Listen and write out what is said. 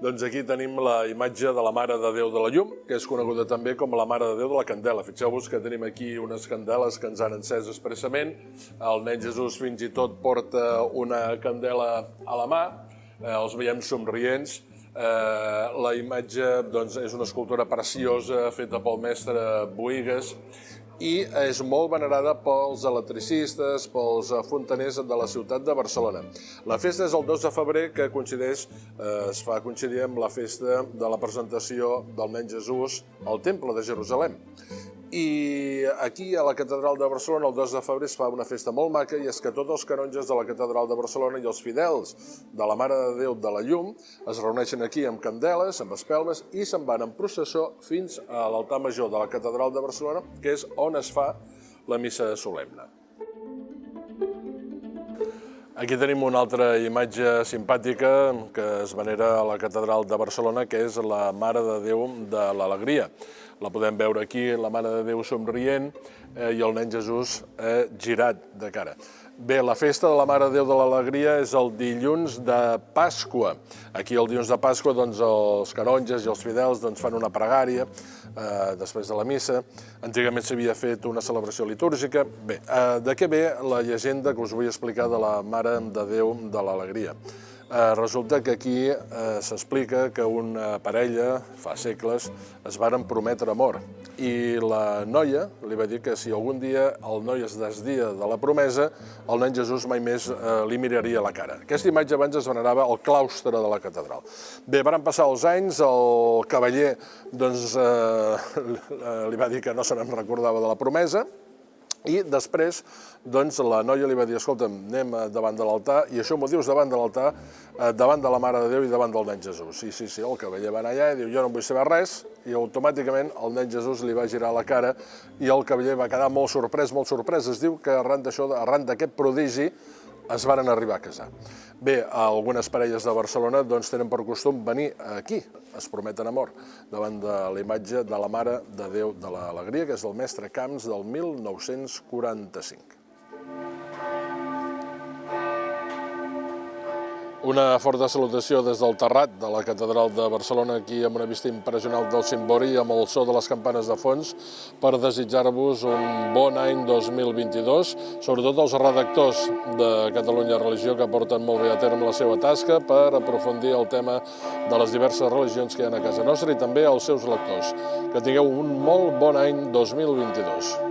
Doncs aquí tenim la imatge de la Mare de Déu de la Llum, que és coneguda també com la Mare de Déu de la Candela. Fixeu-vos que tenim aquí unes candeles que ens han encès expressament. El nen Jesús fins i tot porta una candela a la mà, els veiem somrients. La imatge és una escultura preciosa feta pel mestre Bohigas i és molt venerada pels electricistes, pels fontaners de la ciutat de Barcelona. La festa és el 2 de febrer, que es fa coincidir amb la festa de la presentació del nen Jesús al Temple de Jerusalem. I aquí a la catedral de Barcelona el 2 de febrer es fa una festa molt maca, i és que tots els canonges de la catedral de Barcelona i els fidels de la Mare de Déu de la Llum es reuneixen aquí amb candeles, amb espelmes, i se'n van en processó fins a l'altar major de la catedral de Barcelona, que és on es fa la missa solemne. Aquí tenim una altra imatge simpàtica que es venera a la catedral de Barcelona, que és la Mare de Déu de l'Alegria. La podem veure aquí, la Mare de Déu somrient i el nen Jesús girat de cara. Bé, la festa de la Mare de Déu de l'Alegria és el dilluns de Pasqua. Aquí el dilluns de Pasqua els canonges i els fidels fan una pregària després de la missa. Antigament s'havia fet una celebració litúrgica. Bé, de què ve la llegenda que us vull explicar de la Mare de Déu de l'Alegria? Resulta que aquí s'explica que una parella, fa segles, es varen prometre amor, i la noia li va dir que si algun dia el noi es desdia de la promesa, el nen Jesús mai més li miraria la cara. Aquesta imatge abans es venerava al claustre de la catedral. Bé, van passar els anys, el cavaller li va dir que no se n'en recordava de la promesa, i després la noia li va dir: escolta'm, anem davant de l'altar, i això m'ho dius davant de l'altar, davant de la Mare de Déu i davant del nen Jesús. Sí, el cavaller va anar allà i diu: jo no vull saber res, i automàticament el nen Jesús li va girar la cara i el cavaller va quedar molt sorprès, molt sorprès. Es diu que arran d'aquest prodigi es varen arribar a casar. Bé, algunes parelles de Barcelona tenen per costum venir aquí, es prometen amor, davant de la imatge de la Mare de Déu de l'Alegria, que és del mestre Camps del 1945. Una forta salutació des del terrat de la catedral de Barcelona, aquí amb una vista impressionant del cimbori i amb el so de les campanes de fons, per desitjar-vos un bon any 2022, sobretot els redactors de Catalunya Religió, que porten molt bé a terme la seva tasca per aprofundir el tema de les diverses religions que hi ha a casa nostra, i també els seus lectors. Que tingueu un molt bon any 2022.